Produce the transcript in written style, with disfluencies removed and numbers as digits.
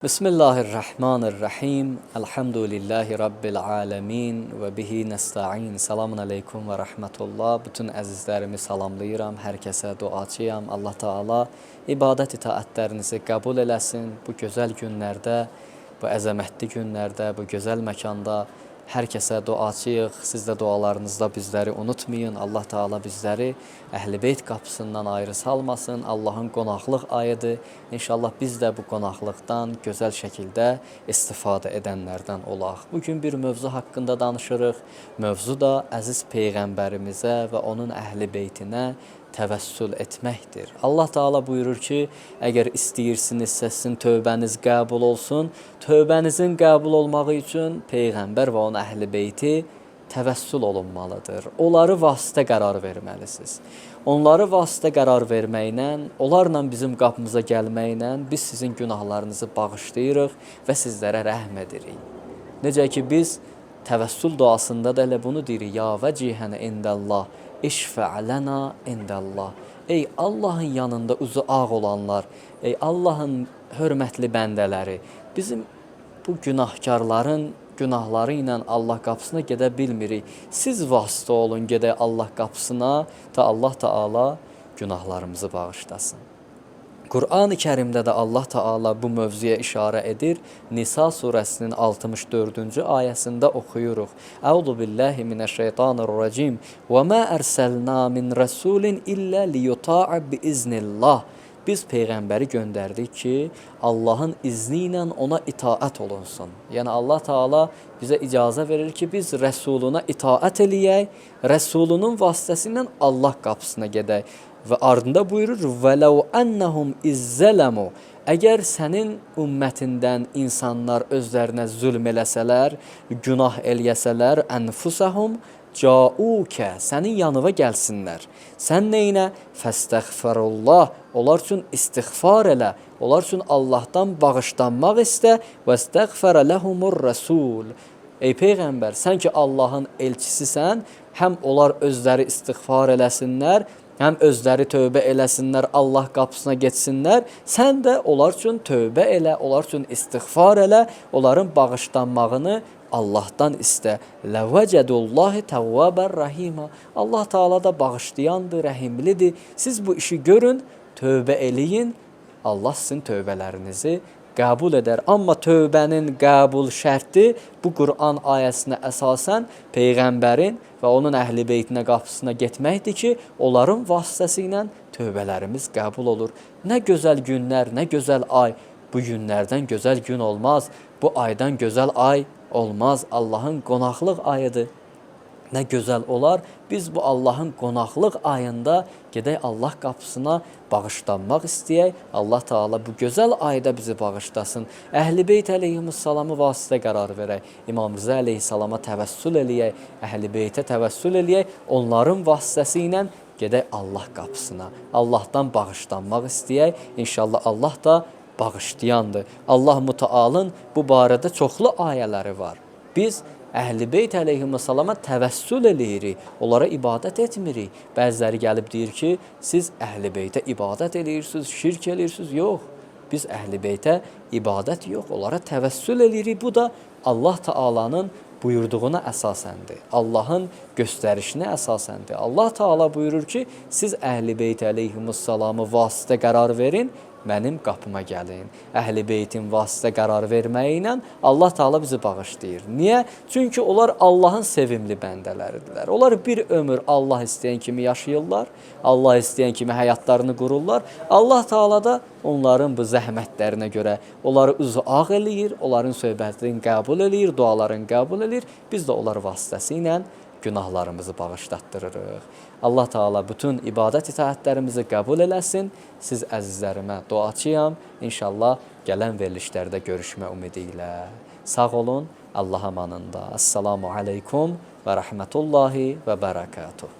Bismillahirrahmanirrahim. Elhamdülillahi Rabbil alemin və bihi nəsta'in. Selamun aleykum və rəhmətullah. Bütün əzizlərimi salamlayıram. Hər kəsə duacıyam. Allah Taala ibadət itaətlərinizi qəbul eləsin. Bu gözəl günlərdə, bu əzəmətli günlərdə, bu gözəl məkanda hər kəsə duacıyıq. Siz də dualarınızda bizləri unutmayın. Allah Taala bizləri Əhl-i Beyt qapısından ayrı salmasın. Allahın qonaqlıq ayıdır. İnşallah biz də bu qonaqlıqdan gözəl şəkildə istifadə edənlərdən olaq. Bugün bir mövzu haqqında danışırıq. Mövzu da əziz Peyğəmbərimizə və onun Əhl-i Beytinə təvəssül etməkdir. Allah Taala buyurur ki, əgər istəyirsinizsə sizin tövbəniz qəbul olsun, tövbənizin qəbul olmağı üçün Peyğəmbər və onun Əhl-i Beyti təvəssül olunmalıdır. Onları vasitə qərar verməlisiniz. Onları vasitə qərar verməklə, onlarla bizim qapımıza gəlməklə biz sizin günahlarınızı bağışlayırıq və sizlərə rəhm edirik. Necə ki biz təvəssül duasında da elə bunu deyirik. Ya vəcihən indəllah, İşfə'lənə indəllah. Ey Allahın yanında uzu ağ olanlar, ey Allahın hörmətli bəndələri, bizim bu günahkarların günahları ilə Allah qapısına gedə bilmirik. Siz vasitə olun, gedək Allah qapısına, ta Allah Taala günahlarımızı bağışlasın. Qur'an-ı Kərimdə də Allah Taala bu mövzuya işarə edir. Nisa surəsinin 64-cü ayəsində oxuyuruq. Əuzu billahi mineşşeytanirracim. Və ma ərsalna min rasulin illə liyuta'a biiznillah. Biz peyğəmbəri göndərdik ki, Allahın izni ilə ona itaət olunsun. Yəni Allah Taala bizə icazə verir ki, biz rəsuluna itaət eləyək, rəsulunun vasitəsilə Allah qapısına gedək. Və ardında buyurur: "Vələv ennehum izzələmu." Əgər sənin ümmətindən insanlar özlərinə zülm eləsələr, günah eləyəsələr, ənfusəhum ca'uke, sənin yanına gəlsinlər. Sən neyinə? Fəstəğfirullah, onlar üçün istiğfar elə, onlar üçün Allahdan bağışlanmaq istə. Vəstəğfərə ləhumur rəsul. Ey Peyğəmbər, sən ki Allahın elçisisən, həm onlar özləri istiğfar eləsinlər, həm özləri tövbə eləsinlər, Allah qapısına getsinlər. Sən də onlar üçün tövbə elə, onlar üçün istiğfar elə, onların bağışlanmağını Allahdan istə. Ləvəcədullahi təvvəbər rəhimə. Allah Taala da bağışlayandır, rəhimlidir. Siz bu işi görün, tövbə eləyin. Allah sizin tövbələrinizi qəbul edər. Amma tövbənin qəbul şərti bu Qur'an ayəsinə əsasən Peyğəmbərin və onun Əhl-i Beytinə qapısına getməkdir ki, onların vasitəsi ilə tövbələrimiz qəbul olur. Nə gözəl günlər, nə gözəl ay. Bu günlərdən gözəl gün olmaz. Bu aydan gözəl ay olmaz. Allahın qonaqlıq ayıdır. Nə gözəl olar. Biz bu Allahın qonaqlıq ayında gedək Allah qapısına bağışlanmaq istəyək. Allah Taala bu gözəl ayda bizi bağışlasın. Əhl-i Beyt əleyhissalamı vasitə qərar verək. İmam Rıza əleyhissalama təvəssül eləyək. Əhl-i Beytə təvəssül eləyək. Onların vasitəsi ilə gedək Allah qapısına. Allahdan bağışlanmaq istəyək. İnşallah Allah da bağışlayandır. Allah Mütəalın bu barədə çoxlu ayələri var. Biz Əhl-i Beyt əleyhissalama təvəssül eləyirik, onlara ibadət etmirik. Bəziləri gəlib deyir ki, siz Əhl-i Beytə ibadət eləyirsiniz, şirk eləyirsiniz. Yox, biz Əhl-i Beytə ibadət yox, onlara təvəssül eləyirik. Bu da Allah Taalanın buyurduğuna əsasəndir. Allahın göstərişinə əsasəndir. Allah Taala buyurur ki, siz Əhl-i Beyt əleyhissalamı vasitə qərar verin, mənim qapıma gəlin. Əhl-i Beytin vasitə qərar verməyi ilə Allah Taala bizi bağışlayır. Niyə? Çünki onlar Allahın sevimli bəndələridirlər. Onlar bir ömür Allah istəyən kimi yaşayırlar, Allah istəyən kimi həyatlarını qururlar. Allah Taala da onların bu zəhmətlərinə görə onları uzu ağ eləyir, onların söhbətini qəbul eləyir, dualarını qəbul eləyir. Biz də onlar vasitəsi ilə günahlarımızı bağışlatdırırıq. Allah Taala bütün ibadət itaətlərimizi qəbul eləsin. Siz əzizlərimə duacıyam. İnşallah gələn verilişlərdə görüşmə ümidi ilə. Sağ olun, Allah amanında. Assalamu aleykum və rəhmətullahi və bərəkatuhu.